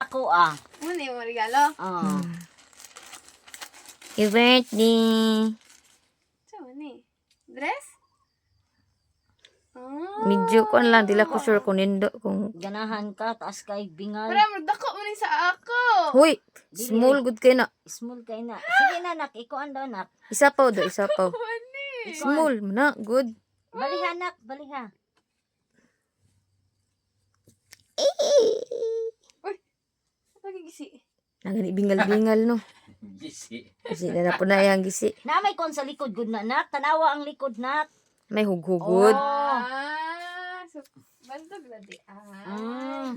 Ako ah. Ano yung regalo? Oh. Happy birthday. So, ano eh? Dress? Ah. Medyo ko lang, dila ko sure kung nindo, kung... Ganahan ka, taas kay bingal. Para magdako mo ni sa ako. Huy! Small good kayo na. Small kay na. Sige na, nak. Ikuan daw, nak. Isa pa do, isa pa. Ano eh? Small na, good. Baliha, nak. Baliha. Uy! Lagi gisi. Nagani bingal-bingal no. Gisi. Kasi na po na yung gisi. Na may kon sa likod, good na, nak. Tanawa ang likod, nak. May hughugod. Ah. So, bantog na di. Ah.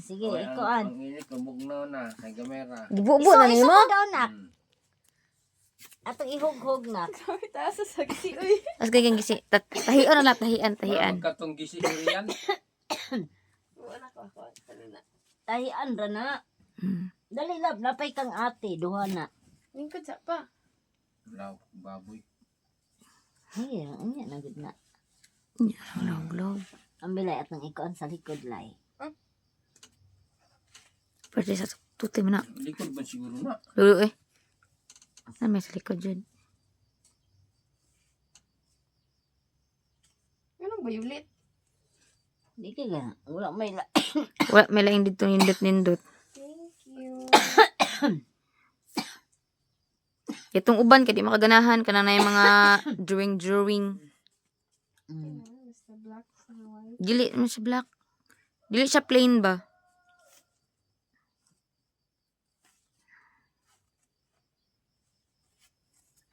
Sige, Oy, ikuan. Ang init, kabugnaw na. Kay gamera. Gibubo na Iso nimo. mo daw, nak. Hmm. Atong ihug-hug, nak. Kami taas sa gisi. Uy. As kay gisi. Tahian na, tahian. Magkatong gisi yan. Wala ko ako. Tali na. Tahian ra na. Dali lab, napay kang ate. Duha na. Lingkod sa pa. Law, baboy. Ay, anya na, good na. Log. Ang bilay at nang ikuan sa likod, lay. Pwede sa tuti mo na. Likod ba siguro na? Lulu eh. Ano may sa likod dyan? Anong violet? Di ka gana. Wala may la. Wala, may laing dito nindot. Thank you. Itong uban, kaya di makaganahan ka na yung mga drawing. Basta black sa white. Dili mo siya black. Dili siya plain ba?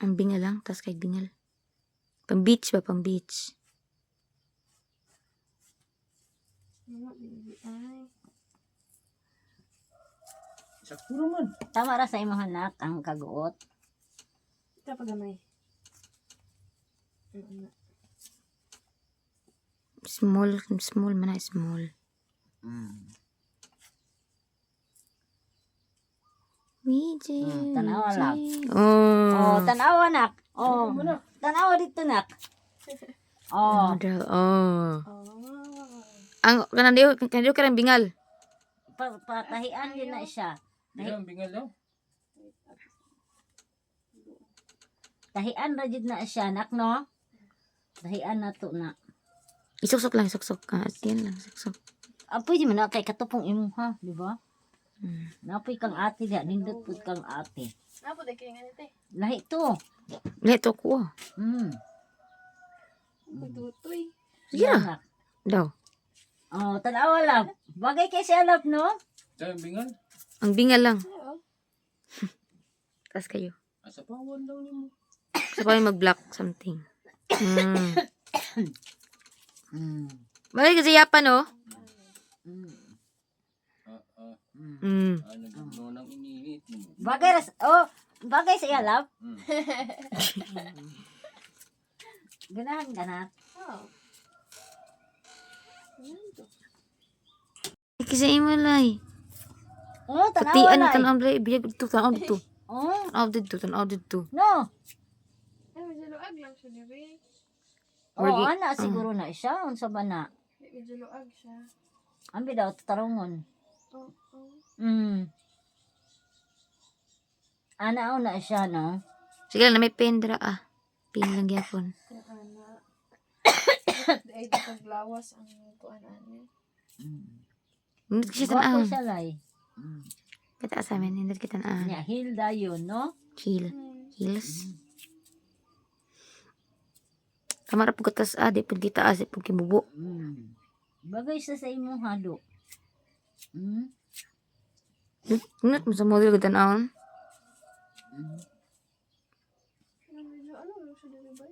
Ang bingal lang, tas kay bingal. Pang beach ba? Pang beach. Ano, baby? Ay. Sakto naman. Tama ra sa imong anak ang kaguot. Ito pa gamay. Small man na, small. Tanawa lang. Oh. Oh, tanawa, nak. Oh, tanawa dito, nak. Oh, Model. Oh. Oh. Ang kandiyo ka ng bingal. patahian din na siya. Yan, bingal daw. Tahian ra jud na siya, nak, no? Tahian na to, na. Isuksok lang, isuksok. Yan lang, isuksok. Pwede man na kay katupong imo, ha, di ba? Napoy kang ate diha, nindot pud kang ate. Napo, di kayo nga nito eh. Lahi to. Leto ko. Pagtutoy. Sige na. Nak. Daw. Oh, tanawa lang. Bagay kay siya, love, no? Ito yung bingal. Ang bingal lang. Oo. Tas kayo. Asa pa, one daw niyo mo. Sa pa mag-block something. Balik kasi yapan, oh. Ano, bugnaw ng init. Bagay ras, oh, bagay sa iya, love. Ganahan ka na. Oh. Kasi imalay. Oh, Pati tanawa ano, lang. tanaw blay. Biyag dito, tanaw dito. Oh, Tanaw dito. no. Ay, medyo luag lang siya, di ba? Oh, ana siguro na siya. Unsa ba na? Medyo luag siya. Ambi daw, tatarungon. Oh. Ana na siya, no? Sige lang, na may pen dira, ah. Pen lang yapon. Kaya ana. Ay, di paglawas ang kuan ani. Nindot kasi Gwapo tanaan. siya, lay. Kata sa amin, nindot kita tanaan. Nya, Hilda yun, no? Heels. Kamara po katas, di po kita as, di po kibubo. Bagay siya sa imong hado. Nindot mo sa model ka tanaan. Medyo ano lang siya, di ba?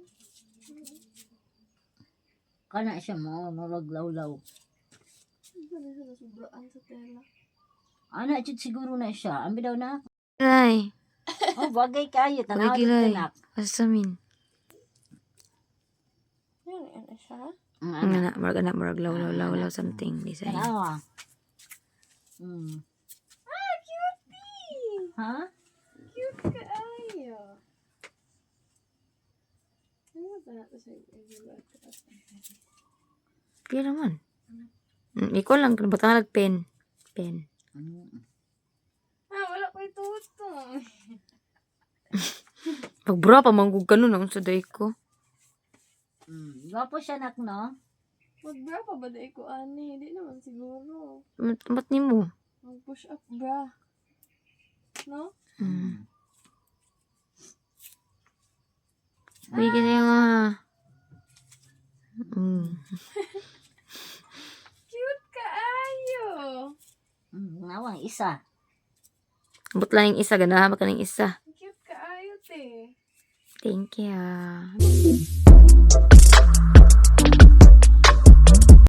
Kana siya mo, nalaglaw-law. Ano siya nasubraan sa tela. Ana, chud siguro na siya. Ambi daw na. Ay, Oh, bagay kayo. Tanawa bagay dito, kilay. nak. Asa min. Yan, ano siya? Ang anak, marag law, something. Design. Tanawa. Ah, cutie! Ha? Cute ka ayo. Ano ba ito sa Kaya naman. Ikaw lang, kung ba't pen? Pen. ako'y tuto. Pag bra pa manggug ka nun, ang suday ko. Gwapo siya nak, no? Mag-bra pa ba dahil ko, ani? Hindi naman siguro. Ba't ni mo? Mag-push up bra. No? Uy, kasi nga. Cute ka, ayo. Nawang isa. Abot lang yung isa, ganahan ka ng isa. Cute ka, ayo, te. Thank you.